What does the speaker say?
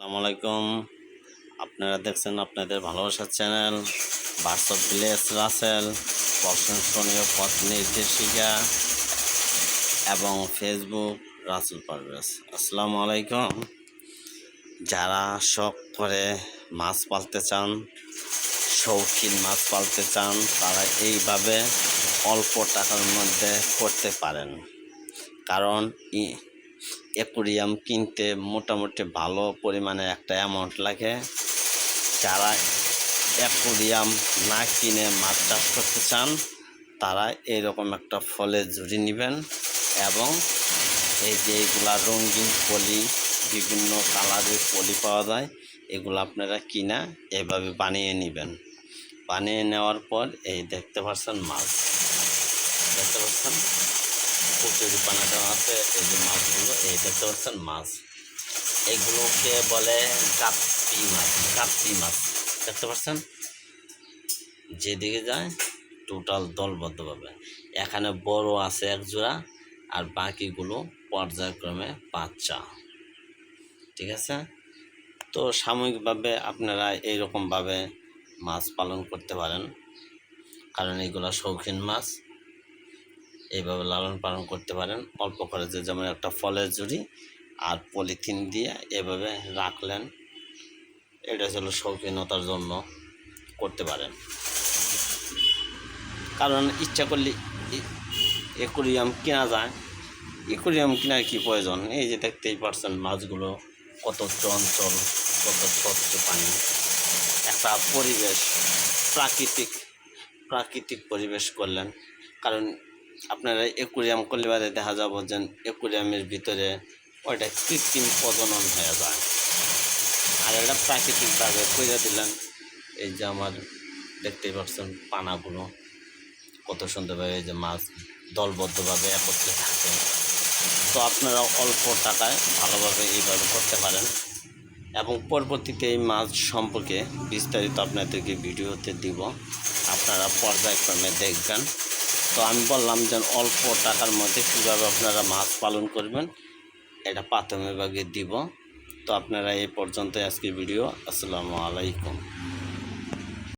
আসসালামু আলাইকুম। আপনারা দেখছেন আপনাদের ভালোবাসার চ্যানেল বার্ডস ভিলেজ রাসেল, প্রশংসনীয় পথ নির্দেশিকা এবং ফেসবুক রাসেল পারভেজ। আসসালামু আলাইকুম। যারা শখ করে মাছ পালতে চান, শৌখিন মাছ পালতে চান, তারা এইভাবে অল্প টাকার মধ্যে করতে পারেন। কারণ অ্যাকুরিয়াম কিনতে মোটামুটি ভালো পরিমাণে একটা অ্যামাউন্ট লাগে। যারা অ্যাকুরিয়াম না কিনে মাছ চাষ করতে চান, তারা এরকম একটা ফলের ঝুড়ি নেবেন এবং এই যে এগুলা রঙিন পলি, বিভিন্ন কালারের পলি পাওয়া যায়, এগুলো আপনারা কিনা এভাবে বানিয়ে নেবেন। বানিয়ে নেওয়ার পর এই দেখতে পাচ্ছেন মাছ, দেখতে পাচ্ছেন কচুরি পানাটা আছে, এই যে মাছগুলো এই দেখতে পাচ্ছেন মাছ, এগুলোকে বলে গাপ্পি মাছ। গাপ্পি মাছ দেখতে পাচ্ছেন, যেদিকে যায় টোটাল দলবদ্ধভাবে। এখানে বড় আছে এক জোড়া আর বাকিগুলো পর্যায়ক্রমে বাচ্চা। ঠিক আছে, তো সাময়িকভাবে আপনারা এইরকমভাবে মাছ পালন করতে পারেন, কারণ এগুলো শৌখিন মাছ। এইভাবে লালন পালন করতে পারেন অল্প খরচে, যেমন একটা ফলের ঝুড়ি আর পলিথিন দিয়ে এভাবে রাখলেন। এটা ছিল শৌখিনতার জন্য করতে পারেন, কারণ ইচ্ছা করলে অ্যাকুরিয়াম কেনা যায়। অ্যাকুরিয়াম কেনার কি প্রয়োজন? এই যে দেখতেই পারছেন মাছগুলো কত চঞ্চল, কত স্বচ্ছ পানি, একটা পরিবেশ, প্রাকৃতিক পরিবেশ করলেন। কারণ আপনারা অ্যাকুরিয়াম করলে বাদে দেখা যাবো যে অ্যাকুরিয়ামের ভিতরে ওইটা কৃত্রিম প্রজনন হয়ে যায়, আর এটা প্রাকৃতিকভাবে করে দিলেন। এই যে আমার দেখতেই পাচ্ছেন পানাগুলো কত সুন্দরভাবে, এই যে মাছ দলবদ্ধভাবে একত্রে থাকে। তো আপনারা অল্প টাকায় ভালোভাবে এইভাবে করতে পারেন, এবং পরবর্তীতে এই মাছ সম্পর্কে বিস্তারিত আপনাদেরকে ভিডিওতে দিব, আপনারা পর্যায়ক্রমে দেখবেন। তো আমি বললাম যে অল্প টাকার মধ্যে কীভাবে আপনারা মাছ পালন করবেন, এটা প্রাথমিকভাবে দিব। তো আপনারা এই পর্যন্ত আজকের ভিডিও। আসসালামু আলাইকুম।